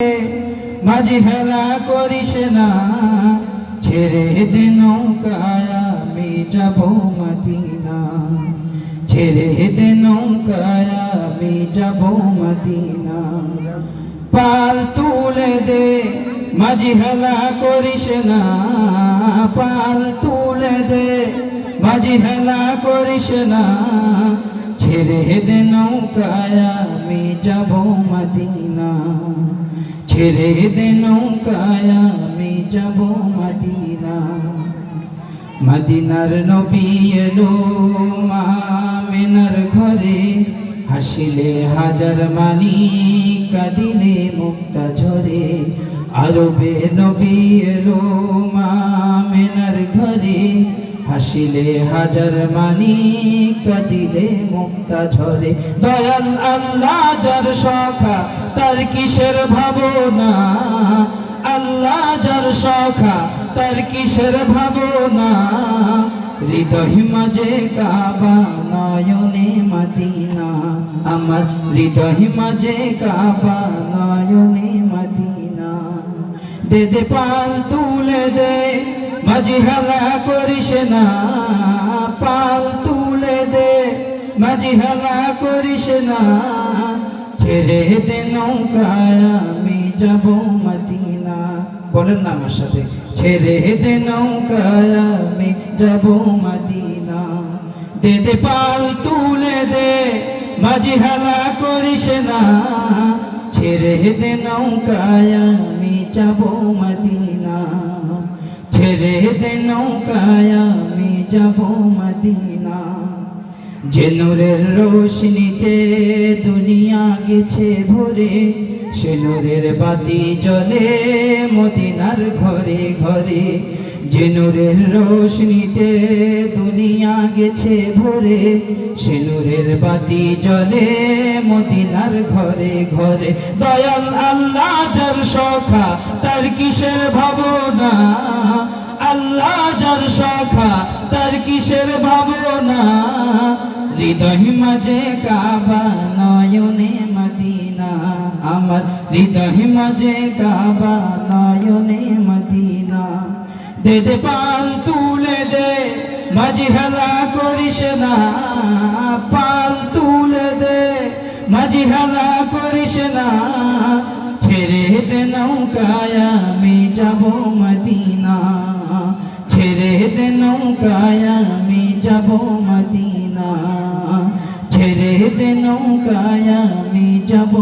মাঝি হেলা করিস না, ছেড়ে দে নৌকায় আমি যাব মদিনা, ছেড়ে দে নৌকায় আমি যাব মদিনা। পাল তুলে দে, মাঝি হেলা করিস না, পাল তুলে দে, মাঝি হেলা করিস না, ছেড়ে দে নৌকায় আমি যাব মদিনা, ছেড়ে দে নৌকায় আমি যাব মদিনা। মদিনার নবী এলো আমিনার ঘরে, হাসিলে হাজার মানি, কাঁদিলে মুক্তা ঝরে। আরবে নবী এলো আমিনার ঘরে, হাসিলে হাজার মানি, কাঁদিলে মুক্তা ঝরে। দয়াল আল্লাহ যার সখা, তার কিসের ভাবনা, আল্লাহ যার সখা, তার কিসের ভাবনা। হৃদয় মাঝে কাবা, নয়নে মদিনা, আমার হৃদয় মাঝে কাবা, নয়নে মদিনা। দে দে পাল তুলে দে, মাঝি হেলা করিস না, পাল তুলে দে, মাঝি হেলা করিস না, ছেড়ে দে নৌকায় আমি যাব মদিনা। বলেন না আমার সাথে, ছেড়ে দে নৌকায় আমি যাব মদিনা। দে দে পাল তুলে দে, মাঝি হেলা করিস না, ছেড়ে দে নৌকায় আমি যাব মদিনা, ছেড়ে দে নৌকায় আমি যাব মদিনা। যে নূরের রোশনীতে দুনিয়া গেছে ভরে, সে নূরের বাতি জ্বলে মদিনার ঘরে ঘরে। যে নূরের রোশনীতে দুনিয়া গেছে ভরে, সে নূরের বাতি জ্বলে মদিনার ঘরে ঘরে। দয়াল আল্লাহ যার সখা, তার কিসের ভাবনা, আল্লাহ যার সখা, তার কিসের ভাবনা। হৃদয় মাঝে কাবা, নয়নে মদিনা, আমার হৃদয় মাঝে কাবা, নয়নে মদিনা। দে দে পাল তুলে দে, মাঝি হেলা করিস না, পাল তুলে দে, মাঝি হেলা করিস না, ছেড়ে দে নৌকায় আমি যাব মদিনা, ছেড়ে দে নৌকায় আমি যাব মদিনা, ছেড়ে দে নৌকায় আমি যাব